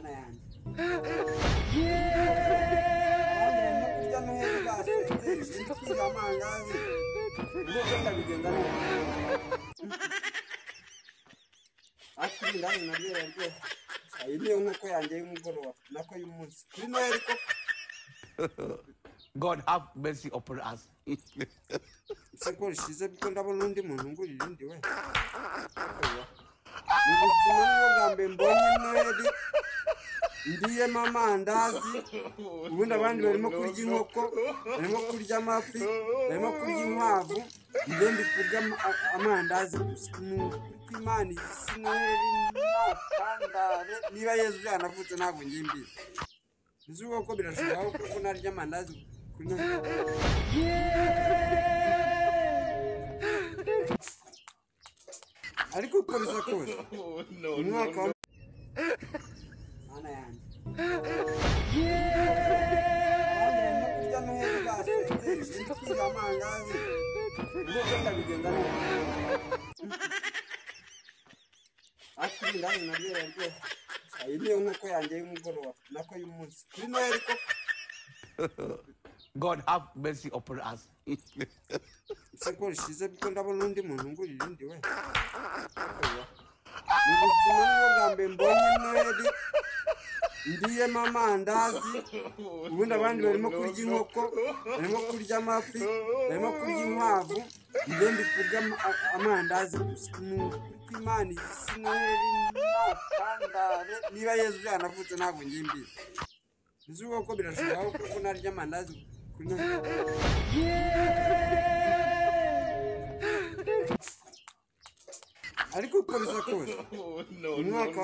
mana yanjye abandi barimo kurya noheli basenze ndi kwiga amandazi ubwo cyo ndabigenza neza akiri ndani naryo ryo iyi niyo nk'uko yanjye y'umugoroba nako y'umunsi kuri noheli ko God have mercy upon us. Seko rishize biko ndabona undi muntu ngurira indi we. Mu buzima bwo bwambe mbonye noheli ndiye amandazi ubundi abandi barimo kurya inkoko barimo kurya amafi barimo kurya inkwavu ngende kurya amandazi Imana isi noheli nakandare niba Yesu yanavutse ntabwo ngimbi nizuko ko birashoboka kuko narya amandazi kuri ariko uko biza kose umwaka wa mana yanjye abandi barimo kurya noheli basenze ndi kwiga amandazi ubwo cyo ndabigenza neza akiri ndani naryo ryo iyi niyo nk'uko yanjye y'umugoroba nako y'umunsi kuri noheli ko God have mercy upon us. Seko rishize biko ndabona undi muntu ngurira indi we. Mu buzima bwo bwambe mbonye noheli ndiye amandazi ubundi abandi barimo kurya inkoko barimo kurya amafi barimo kurya inkwavu ngende kurya amandazi Imana isi noheli nakandare niba Yesu yanavutse ntabwo ngimbi nizuko ko birashoboka kuko narya amandazi kuri ariko uko biza kose umwaka